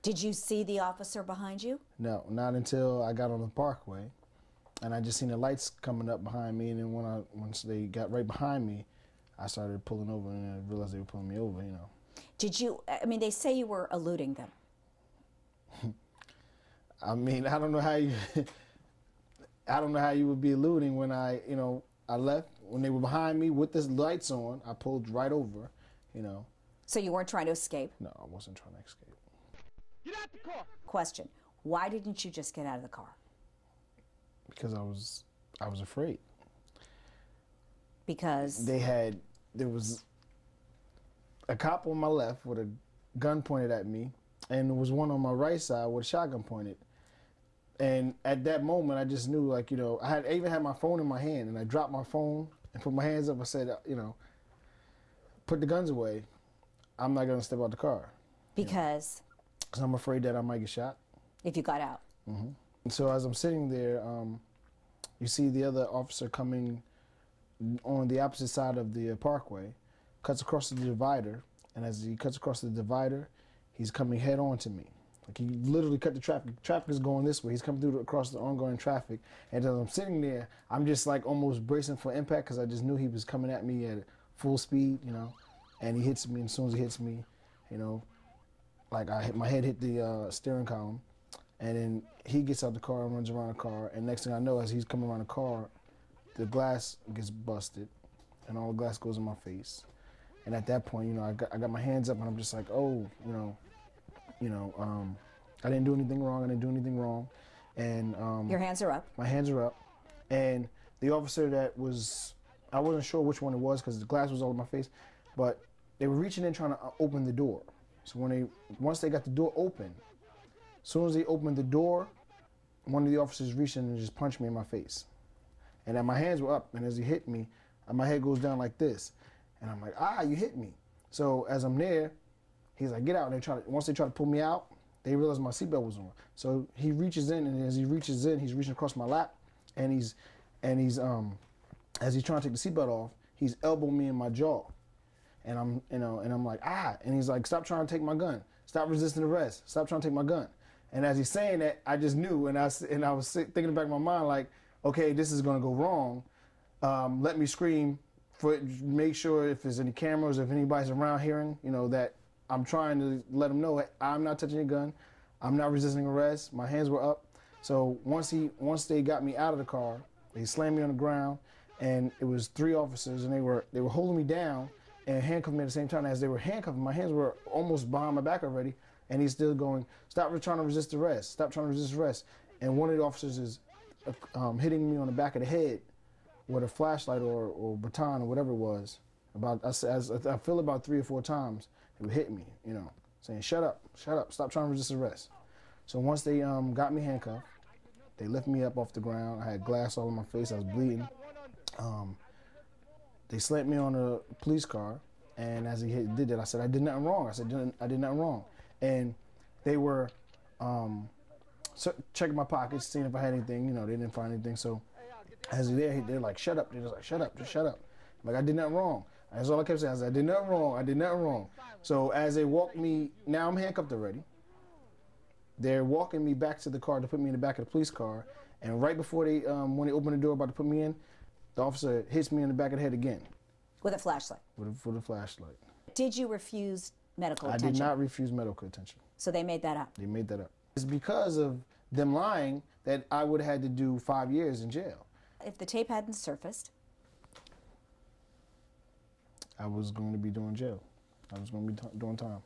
Did you see the officer behind you? No, not until I got on the parkway, and I just seen the lights coming up behind me, and then once they got right behind me, I started pulling over, and I realized they were pulling me over, you know. Did you, I mean, they say you were eluding them. I mean, I don't know how you, I don't know how you would be eluding when I left, when they were behind me with the lights on, I pulled right over, you know. So you weren't trying to escape? No, I wasn't trying to escape. Get out the car! Question, why didn't you just get out of the car? Because I was afraid. Because? There was a cop on my left with a gun pointed at me, and there was one on my right side with a shotgun pointed. And at that moment, I just knew, like, you know, I even had my phone in my hand, and I dropped my phone and put my hands up. I said, you know, put the guns away. I'm not going to step out the car. Because? Because I'm afraid that I might get shot. If you got out. Mm-hmm. And so as I'm sitting there, you see the other officer coming on the opposite side of the parkway, cuts across the divider, and as he cuts across the divider, he's coming head on to me. Like, he literally cut the traffic. Traffic is going this way. He's coming through across the ongoing traffic. And as I'm sitting there, I'm just like almost bracing for impact because I just knew he was coming at me at full speed, you know. And he hits me, and as soon as he hits me, you know, like my head hit the steering column. And then he gets out the car and runs around the car. And next thing I know, as he's coming around the car, the glass gets busted, and all the glass goes in my face. And at that point, you know, I got my hands up, and I'm just like, oh, I didn't do anything wrong. I didn't do anything wrong. And your hands are up. My hands are up. And the officer that was, I wasn't sure which one it was because the glass was all in my face, but they were reaching in trying to open the door. So once they got the door open, as soon as they opened the door, one of the officers reached in and just punched me in my face. And then my hands were up, and as he hit me, my head goes down like this. And I'm like, you hit me. So as I'm there, he's like, get out. And once they try to pull me out, they realize my seatbelt was on. So he reaches in, and as he reaches in, he's reaching across my lap, and he's as he's trying to take the seatbelt off, he's elbowing me in my jaw. And I'm like, and he's like, stop trying to take my gun. Stop resisting arrest. Stop trying to take my gun. And as he's saying that, I just knew, and I was thinking in the back of my mind, like, okay, this is going to go wrong. Let me scream, make sure if there's any cameras, if anybody's around hearing, you know, that I'm trying to let them know, hey, I'm not touching your gun. I'm not resisting arrest. My hands were up. So once they got me out of the car, they slammed me on the ground, and it was 3 officers, and they were holding me down and handcuffed me at the same time. As they were handcuffing, my hands were almost behind my back already, and he's still going, stop trying to resist arrest. Stop trying to resist arrest. And one of the officers is hitting me on the back of the head with a flashlight or baton or whatever it was. I feel about 3 or 4 times it would hit me, you know, saying, shut up, stop trying to resist arrest. So once they got me handcuffed, they lifted me up off the ground. I had glass all in my face, I was bleeding. They slammed me on a police car, and as he did that, I said, I did nothing wrong. I said, I did nothing wrong. And they were checking my pockets, seeing if I had anything. You know, they didn't find anything. So as they're like, shut up. They're just like, shut up, just shut up. Like, I did nothing wrong. That's all I kept saying. I said, I did nothing wrong. I did nothing wrong. So as they walked me, now I'm handcuffed already. They're walking me back to the car to put me in the back of the police car. And right before when they opened the door about to put me in, the officer hits me in the back of the head again. With a flashlight? With a flashlight. Did you refuse medical attention? I did not refuse medical attention. So they made that up? They made that up. It's because of them lying that I would have had to do 5 years in jail. If the tape hadn't surfaced? I was going to be doing jail. I was going to be doing time.